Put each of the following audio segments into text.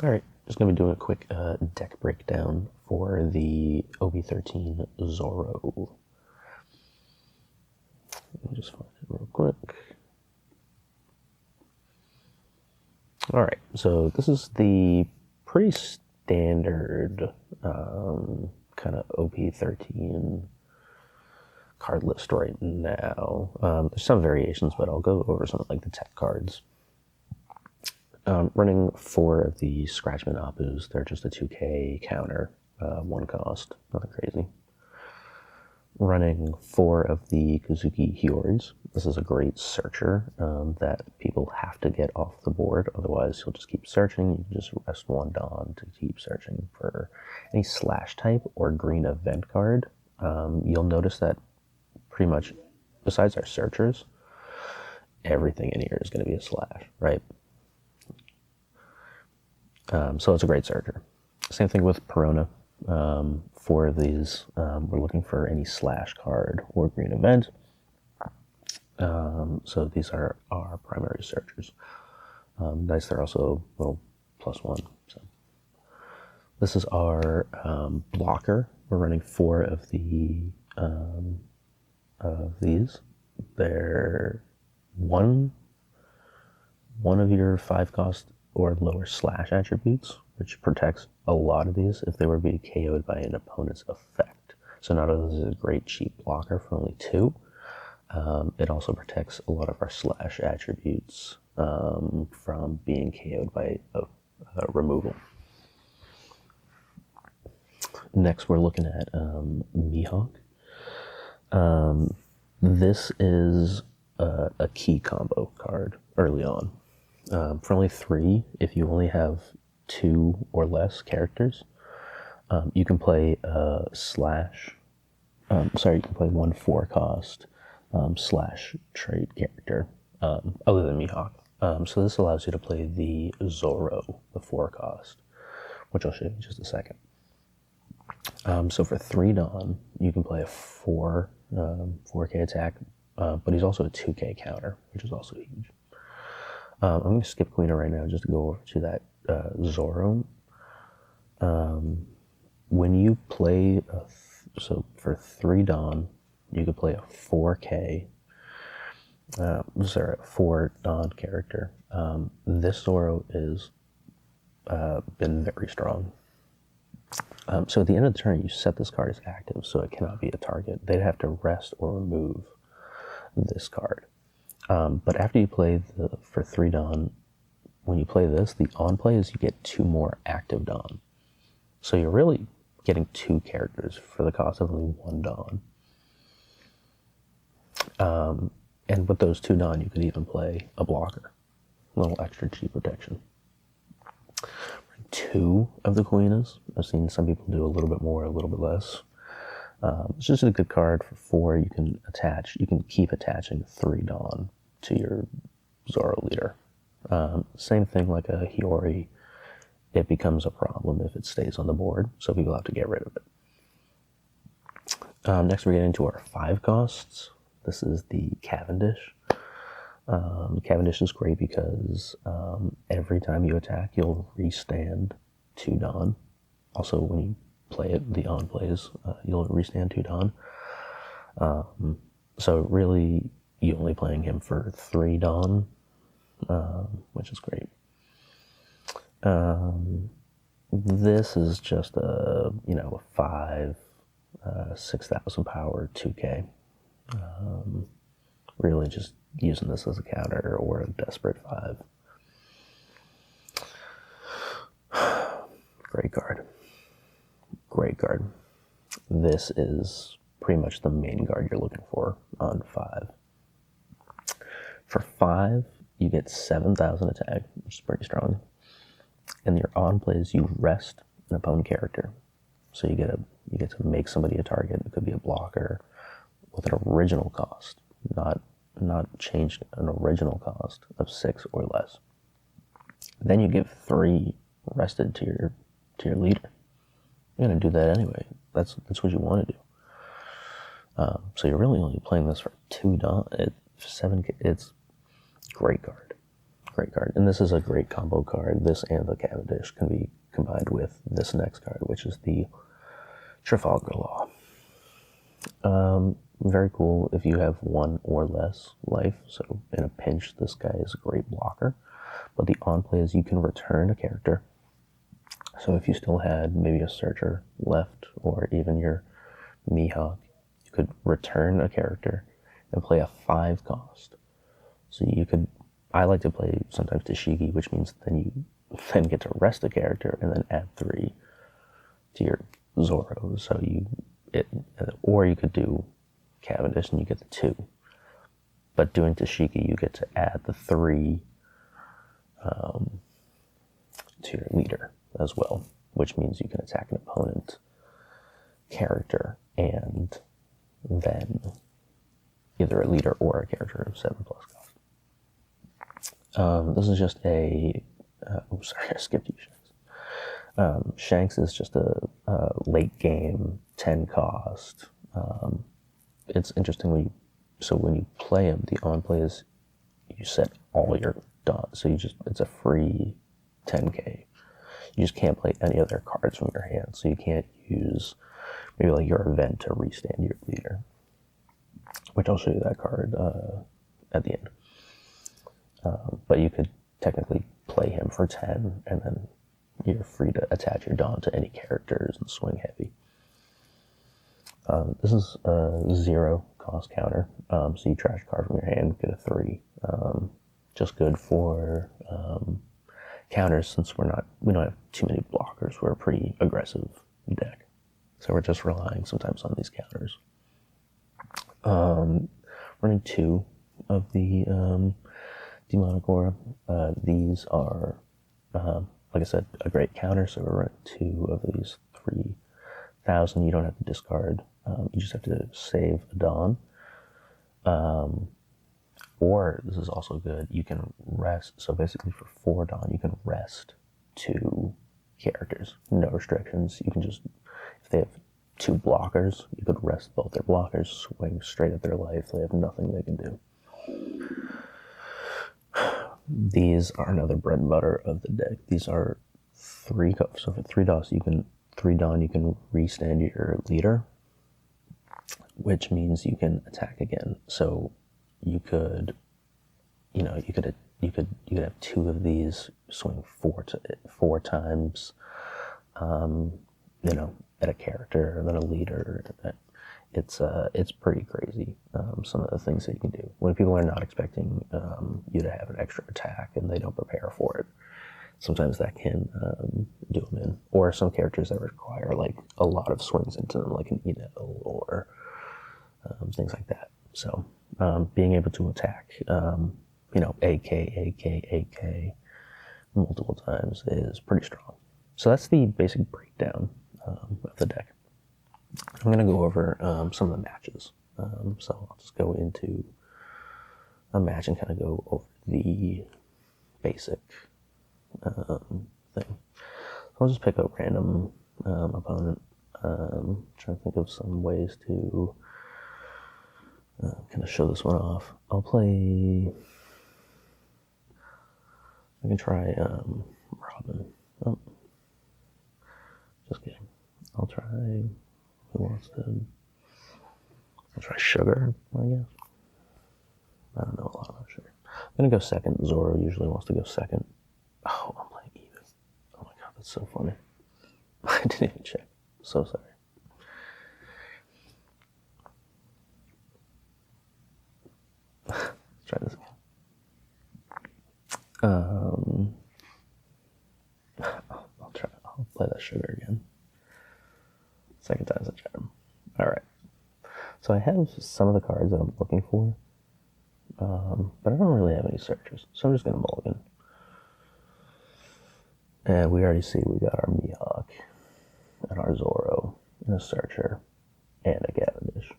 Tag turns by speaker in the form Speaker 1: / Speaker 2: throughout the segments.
Speaker 1: Alright, just going to be doing a quick deck breakdown for the OP-13 Zoro. Let me just find it real quick. Alright, so this is the pretty standard kind of OP-13 card list right now. There's some variations, but I'll go over some of like the tech cards. Running 4 of the Scratchman Apus. They're just a 2k counter, 1 cost, nothing crazy. Running 4 of the Kazuki Hyoris. This is a great searcher that people have to get off the board, otherwise you'll just keep searching. You can just rest 1 Dawn to keep searching for any slash type or green event card. You'll notice that pretty much, besides our searchers, everything in here is going to be a slash, right? So it's a great searcher. Same thing with Perona. 4 of these, we're looking for any slash card or green event. So these are our primary searchers. Nice, they're also a little +1. So this is our blocker. We're running 4 of these. They're one of your 5 cost or lower slash attributes, which protects a lot of these if they were being KO'd by an opponent's effect. So not only is it a great cheap blocker for only 2, it also protects a lot of our slash attributes from being KO'd by a removal. Next, we're looking at Mihawk. This is a key combo card early on. For only 3, if you only have 2 or less characters, you can play slash. You can play 1 4 cost slash trait character other than Mihawk. So this allows you to play the Zoro, the 4 cost, which I'll show you in just a second. So for 3 Dawn, you can play a 4K attack, but he's also a 2K counter, which is also huge. I'm going to skip Queen right now just to go over to that Zoro. When you play, so for 3 Dawn, you could play a 4K, a 4 Dawn character. This Zoro is been very strong. So at the end of the turn, you set this card as active, so it cannot be a target. They'd have to rest or remove this card. But after you play for 3 Dawn, when you play this, the on play is you get 2 more active Dawn. So you're really getting 2 characters for the cost of only 1 Dawn. And with those 2 Dawn, you could even play a blocker, a little extra cheap protection. 2 of the Queenas. I've seen some people do a little bit more, a little bit less. It's just a good card for 4. You can keep attaching 3 Dawn to your Zoro leader. Same thing like a Hiyori. It becomes a problem if it stays on the board, so people have to get rid of it. Next, we're getting to our 5 costs. This is the Cavendish. Cavendish is great because every time you attack, you'll restand 2 Dawn. Also, when you play it, the on plays, you'll restand 2 Dawn. So really, you're only playing him for 3 Dawn, which is great. This is just a 5, 6,000 power 2K. Really just using this as a counter or a desperate 5. Great card. Great card. This is pretty much the main card you're looking for on 5. For 5, you get 7,000 attack, which is pretty strong. And your on plays, you rest an opponent character. So you get to make somebody a target. It could be a blocker with an original cost, not changed, an original cost of 6 or less. Then you give 3 rested to your leader. You're gonna do that anyway. That's what you want to do. So you're really only playing this for 2 Dawn. It's great card. Great card. And this is a great combo card. This and the Cavendish can be combined with this next card, which is the Trafalgar Law. Very cool if you have 1 or less life. So in a pinch, this guy is a great blocker. But the on play is you can return a character. So if you still had maybe a Searcher left, or even your Mihawk, you could return a character and play a 5 cost. So you could, I like to play sometimes Tashigi, which means then you then get to rest a character and then add 3 to your Zoro. So or you could do Cavendish and you get the 2. But doing Tashigi, you get to add the 3 to your leader as well, which means you can attack an opponent character and then either a leader or a character of 7+ cost. This is just a, sorry, I skipped you, Shanks. Shanks is just a late game 10 cost. It's interesting when you play him, the on play is you set all your dots, so it's a free 10k. You just can't play any other cards from your hand, so you can't use maybe like your event to restand your leader, which I'll show you that card at the end. But you could technically play him for 10, and then you're free to attach your Dawn to any characters and swing heavy. This is a 0 cost counter, so you trash a card from your hand, get a 3. Just good for counters, since we don't have too many blockers. We're a pretty aggressive deck, so we're just relying sometimes on these counters. Running 2 of the Demonic Aura. These are, like I said, a great counter, so we're running 2 of these 3,000. You don't have to discard, you just have to save a Dawn. Or, this is also good, you can rest, so basically for 4 Dawn, you can rest 2 characters, no restrictions. You can just, if they have 2 blockers, you could rest both their blockers, swing straight at their life, they have nothing they can do. These are another bread and butter of the deck. These are 3, so for 3 Dawn, you can restand your leader, which means you can attack again. So you could have 2 of these, swing 4 times, at a character and then a leader. It's pretty crazy, some of the things that you can do when people are not expecting you to have an extra attack and they don't prepare for it. Sometimes that can do them in, or some characters that require like a lot of swings into them, like an Eno or things like that. So being able to attack, AK multiple times is pretty strong. So that's the basic breakdown of the deck. I'm going to go over some of the matches. So I'll just go into a match and kind of go over the basic thing. So I'll just pick a random opponent. Trying to think of some ways to kind of show this one off. I can try Robin. Oh, just kidding. I'll try Sugar, I guess. I don't know a lot about Sugar. I'm gonna go second. Zoro usually wants to go second. Oh, I'm playing even. Oh my god, that's so funny. I didn't even check. So sorry. Let's try this again. I'll play that Sugar again. Second time's a charm. Alright. So I have some of the cards that I'm looking for, but I don't really have any searchers, so I'm just going to mulligan. And we already see we got our Mihawk, and our Zoro, and a searcher, and a Cavendish.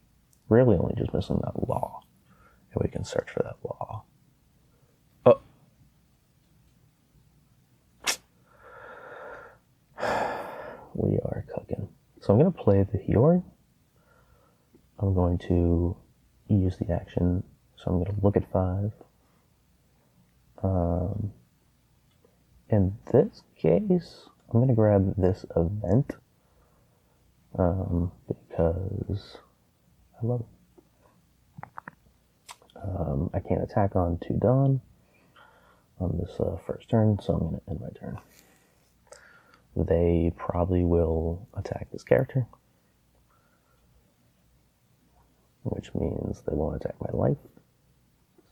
Speaker 1: Really only just missing that Law, and we can search for that Law. Oh! We are cooking. So I'm going to play the Hiyori. I'm going to use the action, so I'm going to look at 5. In this case, I'm going to grab this event because I love it. I can't attack on 2 Dawn on this first turn, so I'm going to end my turn. They probably will attack this character, which means they won't attack my life,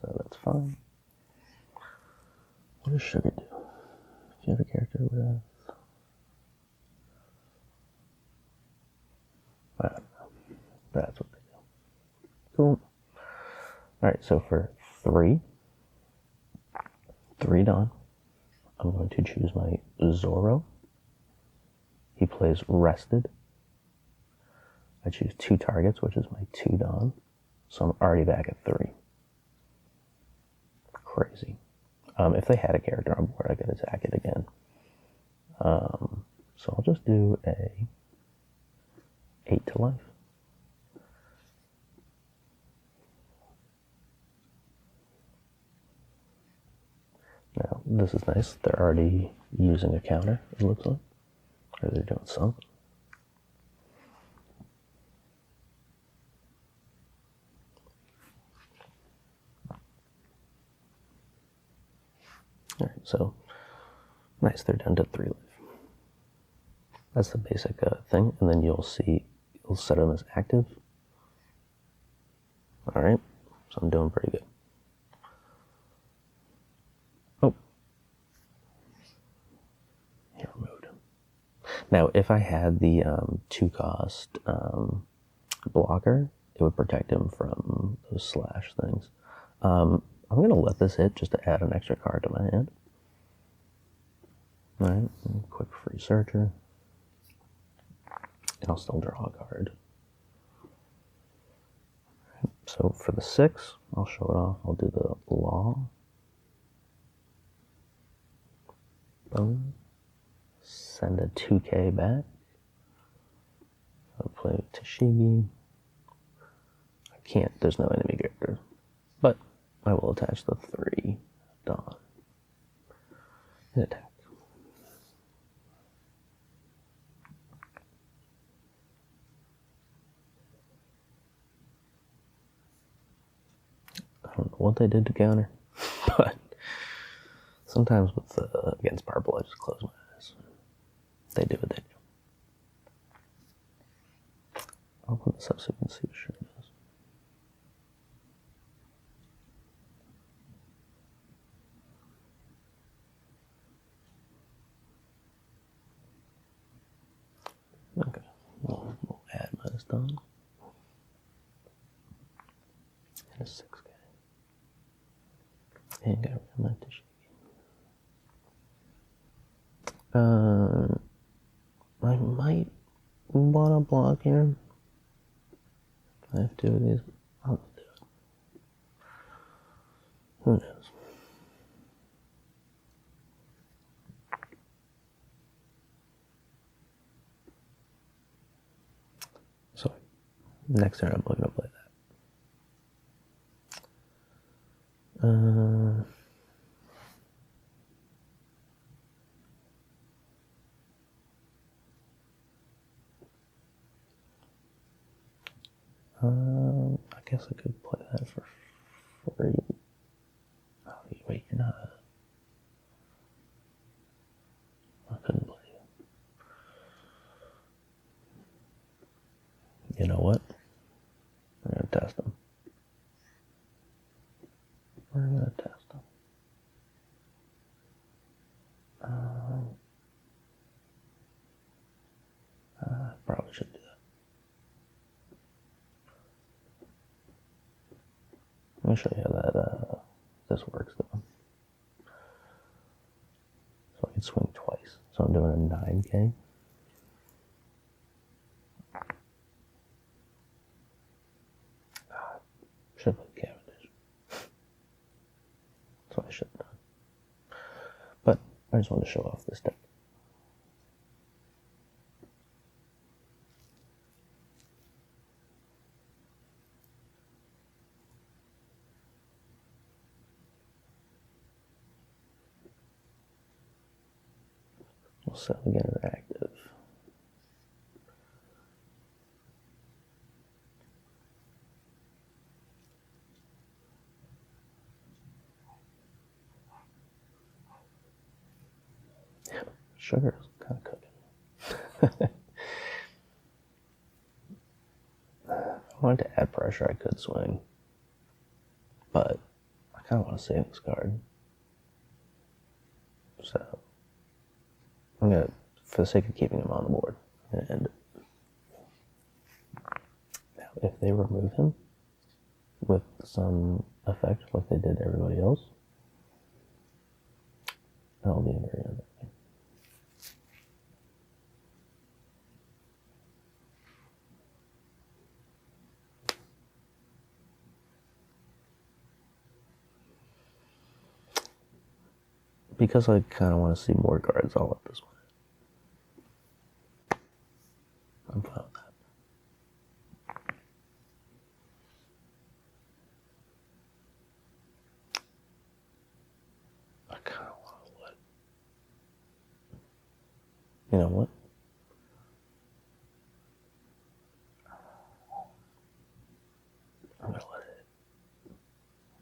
Speaker 1: so that's fine. What does Sugar do? If you have a character with... I don't know. That's what they do. Cool. Alright, so for 3 Dawn, I'm going to choose my Zoro. He plays Rested. I choose 2 targets, which is my 2 Dawn. So I'm already back at 3. Crazy. If they had a character on board, I could attack it again. So I'll just do a 8 to life. Now, this is nice. They're already using a counter, it looks like. Or they're doing some. Alright, so nice, they're down to 3 life. That's the basic thing, and then you'll see, you'll set them as active. Alright, so I'm doing pretty good. Oh. Hero mode. Now, if I had the 2-cost blocker, it would protect him from those slash things. I'm going to let this hit just to add an extra card to my hand. Alright, quick free searcher. And I'll still draw a card. So for the 6, I'll show it off. I'll do the Law. Boom. Send a 2K back. I'll play Tashigi. I can't, there's no enemy character. But I will attach the 3 Dawn. And attack. I don't know what they did to counter, but sometimes with against purple, I just close my eyes. They do what they do. I'll put this up so you can see what Sugar does. Okay, we'll add my stone. And a 6K. And got rid of my tissue. I might want to block here. I have 2 of these. I'll do it. Who knows? So, next turn I'm looking to play that. I guess I could play that for free. Oh, wait, you're not. I couldn't play you. You know what? We're gonna test them. We're gonna test them. Probably should do that. Let me show you how that this works though. So I can swing twice. So I'm doing a 9K. Should have put Cavendish. That's what I should have done. But I just wanted to show off this deck. So again, is active. Sugar is kind of cooking. If I wanted to add pressure, I could swing. But I kind of want to save this card. So I'm going to, for the sake of keeping him on the board, I'm going to end it. Now, if they remove him with some effect like they did to everybody else, that'll be a very end. Because I kind of want to see more cards, I'll let this one. I'm fine with that. I kind of want to let. You know what? I'm going to let it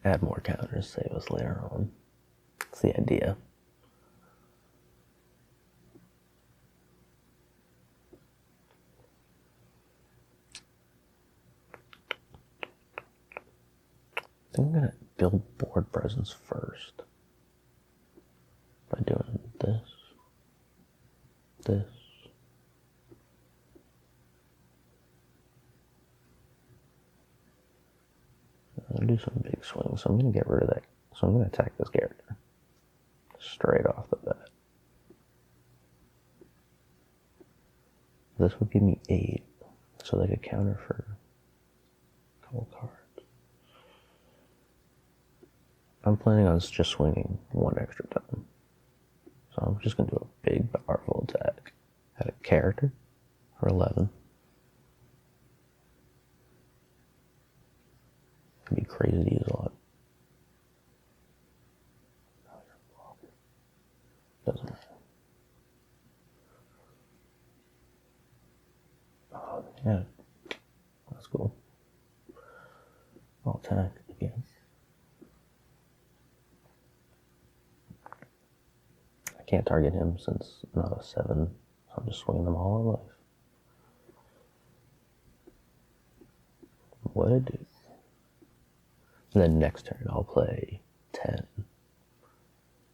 Speaker 1: add more counters, save us later on. That's the idea. I think I'm going to build board presence first by doing this. I'm going to do some big swings, so I'm going to get rid of that. So I'm going to attack this character straight off the bat. This would give me 8, so they could counter for a couple cards. I'm planning on just swinging 1 extra time. So I'm just going to do a big, powerful attack at a character for 11. It'd be crazy to use a lot. Doesn't matter. Oh, yeah. That's cool. I'll attack again. I can't target him since I'm not a 7, so I'm just swinging them all in life. What I do. And then next turn I'll play 10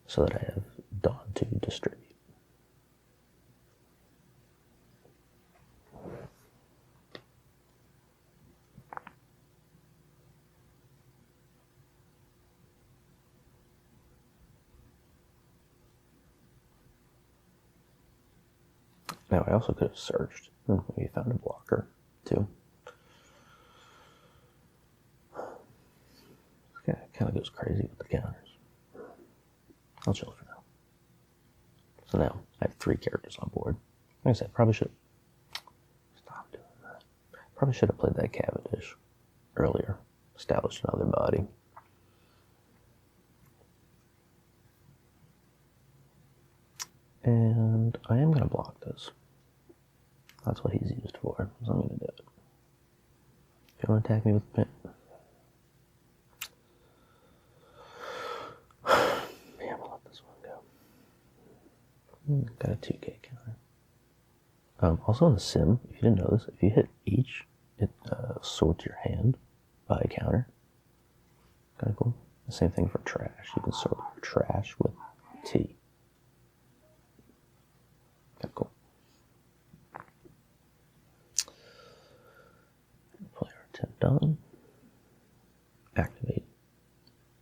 Speaker 1: so that I have Dawn to distribute. Now I also could have searched and maybe found a blocker too. Yeah, it kind of goes crazy with the counters. I'll chill for now. So now I have 3 characters on board. Like I said, probably should stop doing that. Probably should have played that Cavendish earlier. Established another body. And I am going to block this. That's what he's used for, so I'm going to do it. If you want to attack me with a pin. Yeah, I'm going to let this one go. Got a 2K counter. Also in the sim, if you didn't know this, if you hit H, it sorts your hand by counter. Kind of cool. The same thing for trash. You can sort your trash with T. Kind of cool. Play our 10 done. Activate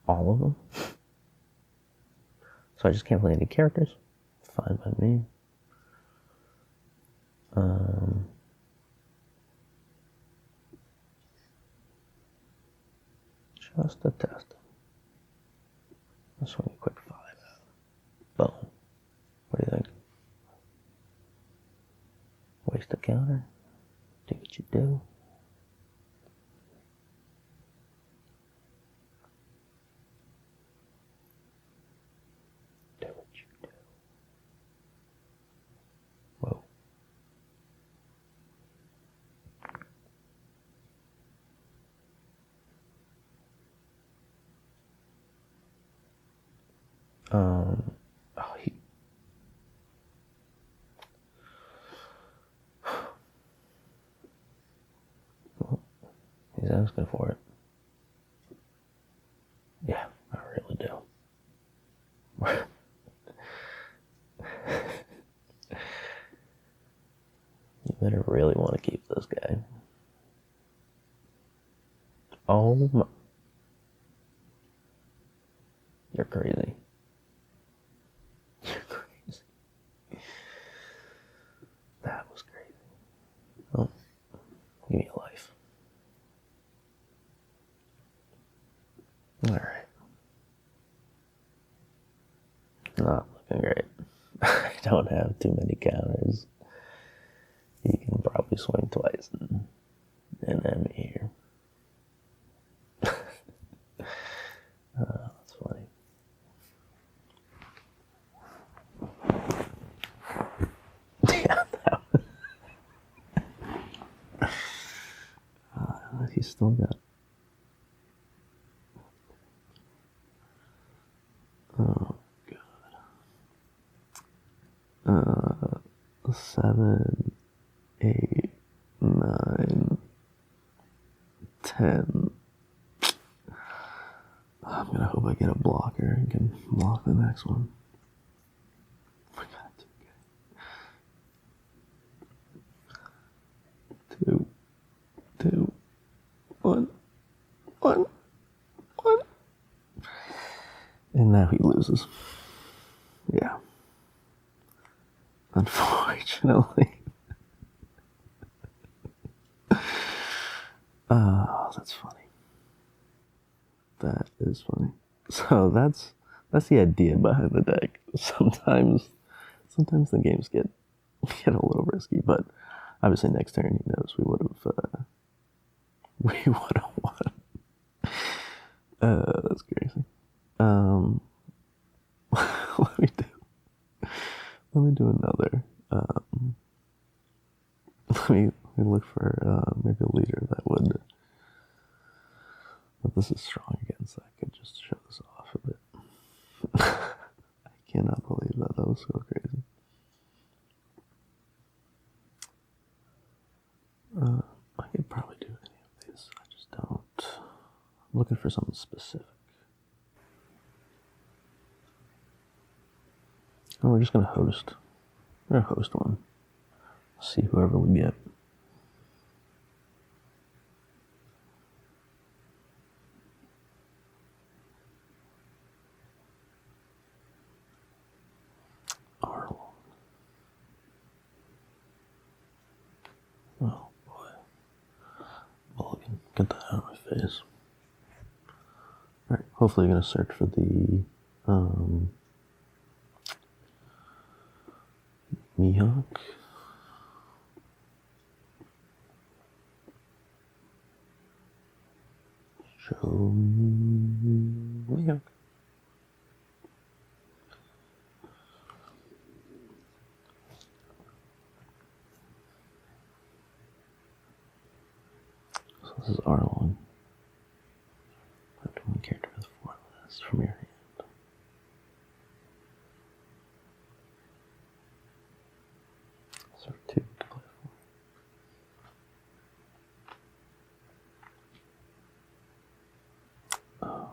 Speaker 1: all of them. So I just can't play any characters. Fine by me. Just a test. I'll swing a quick 5 out. Boom. What do you think? Waste a counter. Do what you do. Do what you do. Oh, he's asking for it. Yeah, I really do. You better really want to keep this guy. Oh my. You're crazy. You're crazy. That was crazy. Oh, give me a life. Alright. Not looking great. I don't have too many counters. You can probably swing twice and I'm here. That's funny. Yeah, that was... he's still got... Oh, God. 7, 8, 9, 10. I'm gonna hope I get a blocker and can block the next one. Oh my God, it's okay. 2, 2, 1, 1, 1. And now he loses. Yeah. Unfortunately. Oh, that's funny. That is funny. So that's the idea behind the deck. Sometimes the games get a little risky, but obviously next turn he knows we would have won. That's crazy. Let me do another. Let me look for maybe a leader that would. But this is strong against. I could just show this off a bit. I cannot believe that. That was so crazy. I could probably do any of these. I just don't. I'm looking for something specific. Oh, we're just gonna host. We're gonna host one. See whoever we get. Arlong. Oh boy. Mulligan. Get that out of my face. Alright, hopefully you're gonna search for the Mihawk. Show me Mihawk. So this is Arlong. Up to one character with 4 less from your hand. So 2 to play 4. Oh.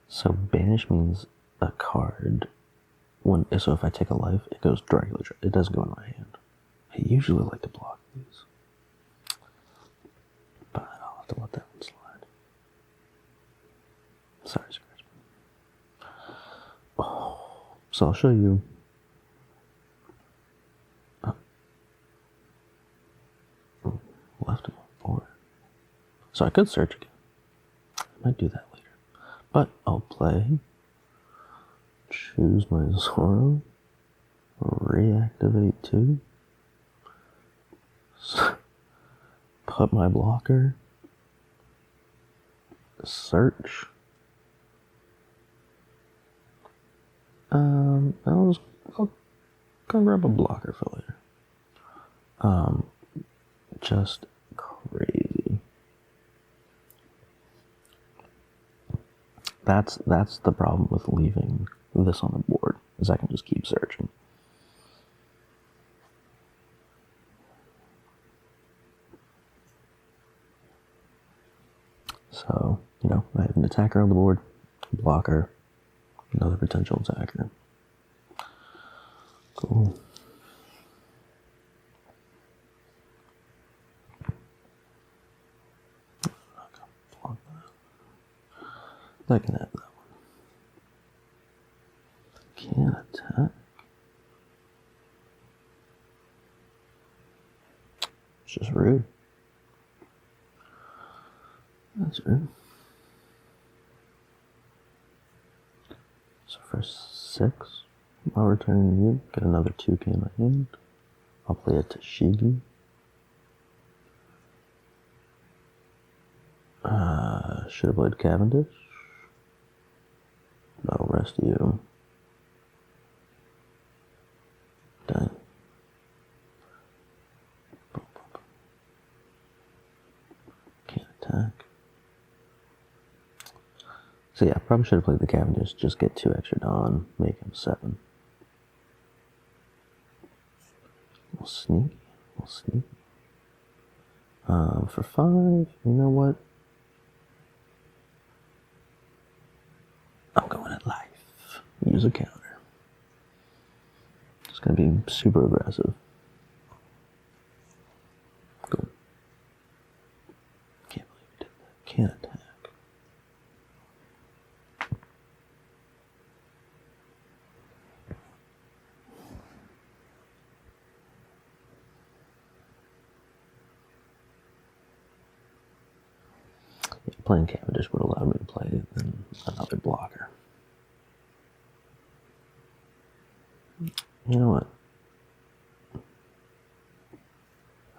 Speaker 1: So banish means a card. So if I take a life, it goes directly. It doesn't go in my hand. I usually like to block these, but I'll have to let that one slide. Sorry, Scratch. Oh, so I'll show you. Left or so I could search again. I might do that later, but I'll play. Choose my Zoro. Reactivate 2. Put my blocker. Search. I'll grab a blocker for later. Just crazy. That's the problem with leaving this on the board, is I can just keep searching. So, you know, I have an attacker on the board, blocker, another potential attacker. Cool. Block that. I can have that one. Can't attack. It's just rude. That's rude. So for 6, I'll return you, get another 2k in my hand. I'll play a Tashigi. Should have played Cavendish. That'll rest you. Dang. Can't attack. So yeah, I probably should have played the Cavendish, just get 2 extra Dawn, make him 7. We'll sneak. For 5, you know what? I'm going at life. Use a counter. It's gonna be super aggressive. Cool. Can't believe we did that. Can't attack. Playing Cavendish would allow me to play then another blocker. You know what?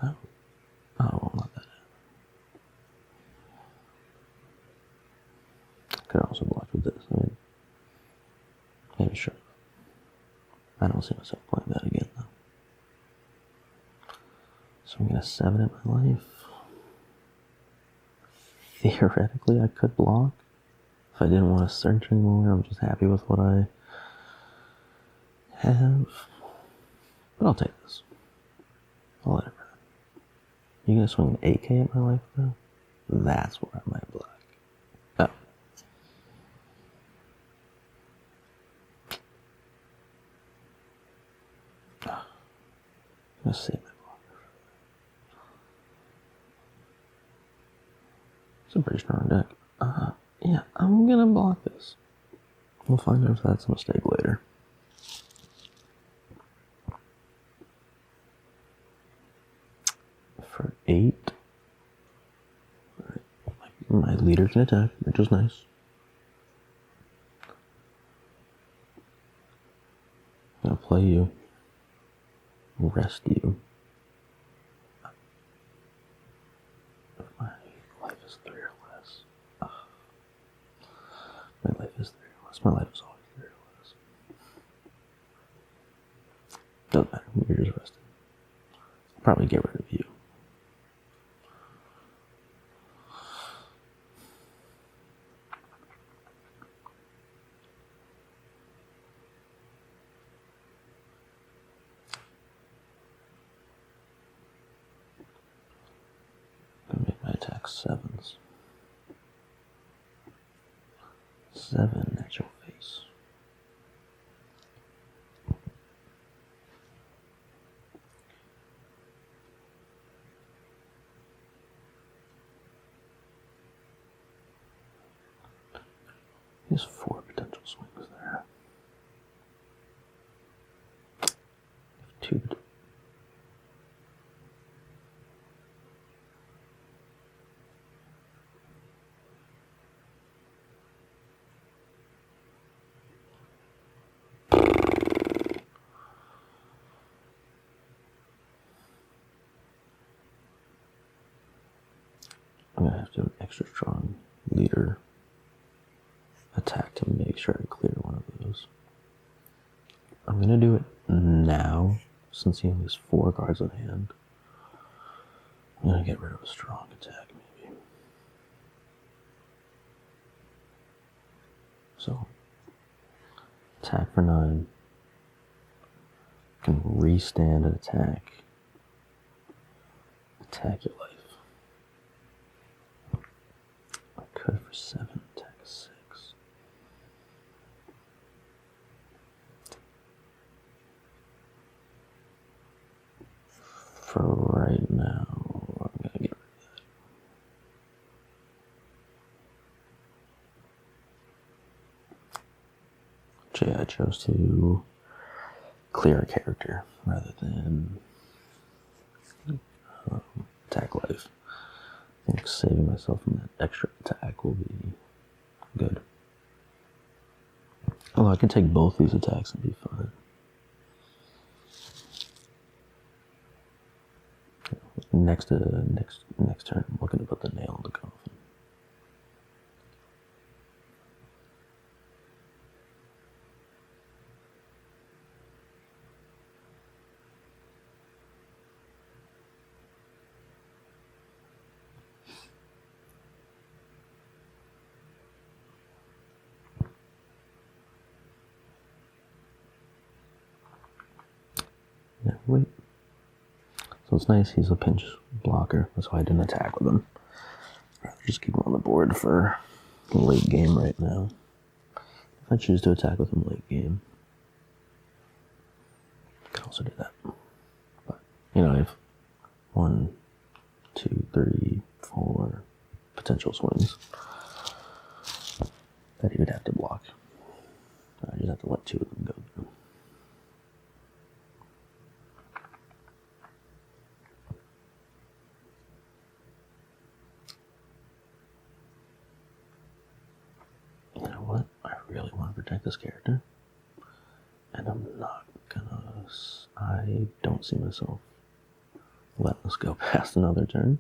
Speaker 1: Oh, I won't let that happen. Could also block with this. I mean, maybe sure. I don't see myself playing that again though. So I'm gonna 7 at my life. Theoretically, I could block if I didn't want to search anymore. I'm just happy with what I have. But I'll take this. I'll let it run. You gonna swing an 8k at my life though? That's where I might block. Oh. I'm gonna save my blocker. It's a pretty strong deck. Yeah, I'm gonna block this. We'll find out if that's a mistake later. For 8, my leader can attack, which is nice. I'm gonna play you, rest you. My life is 3 or less. My life is 3 or less. My life is always 3 or less. Doesn't matter. You're just resting. I'll probably get rid of you. I'm gonna make my attack 7s. 7 at your face. There's 4 potential swings there. 2. I'm gonna have to do an extra strong leader attack to make sure I clear one of those. I'm gonna do it now, since he only has 4 cards in hand. I'm gonna get rid of a strong attack, maybe. So, Attack for 9. Can restand an attack. Attack your life. I could for 7, attack 6. For right now, I'm gonna get rid of that. I chose to clear a character rather than attack life. I think saving myself from that extra attack will be good. Although I can take both these attacks and be fine. Next turn, I'm looking to put the nail in the coffin. Yeah, wait. So it's nice he's a pinch blocker. That's why I didn't attack with him. I'd rather just keep him on the board for late game right now. If I choose to attack with him late game, I can also do that. But, you know, I have 1, 2, 3, 4 potential swings that he would have to block. I just have to let 2 of them go through. You know what? I really want to protect this character. And I'm not gonna... I don't see myself letting this go past another turn.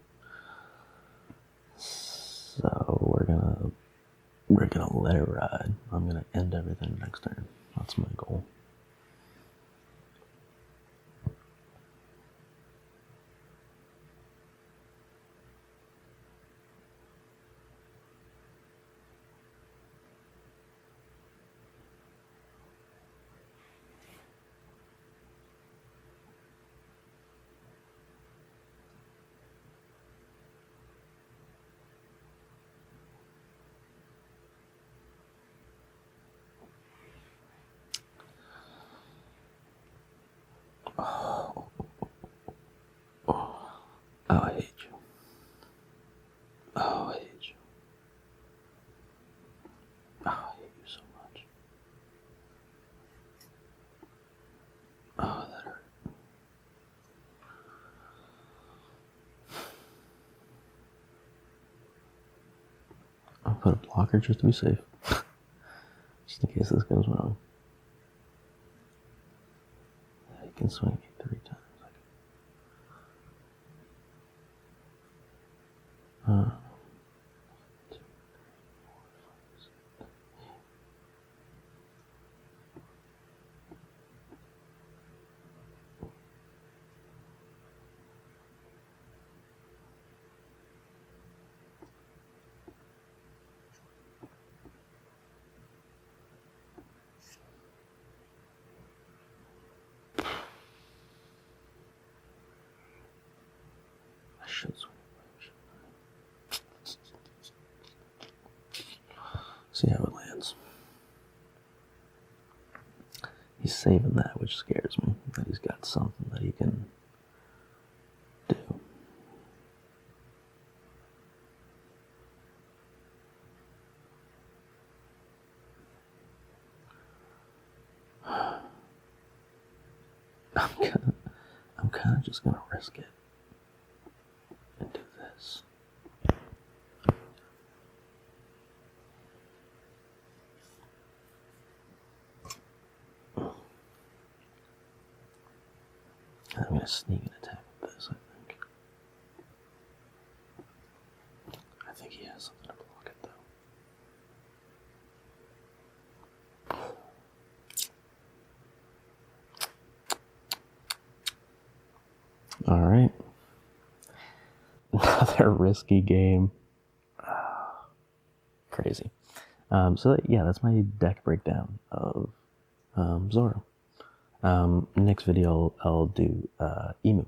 Speaker 1: So we're gonna let it ride. I'm gonna end everything next turn. That's my goal. Oh, I hate you. Oh, I hate you. Oh, I hate you so much. Oh, that hurt. I'll put a blocker just to be safe. Just in case this goes wrong. He can swing me 3 times. I should swing. See how it lands. He's saving that, which scares me. That he's got something that he can do. I'm kind of just gonna risk it and do this. I'm gonna sneak an attack with this, I think. I think he has something to block it, though. Alright. Another risky game. Crazy. So yeah, that's my deck breakdown of Zoro. Next video I'll do Emu.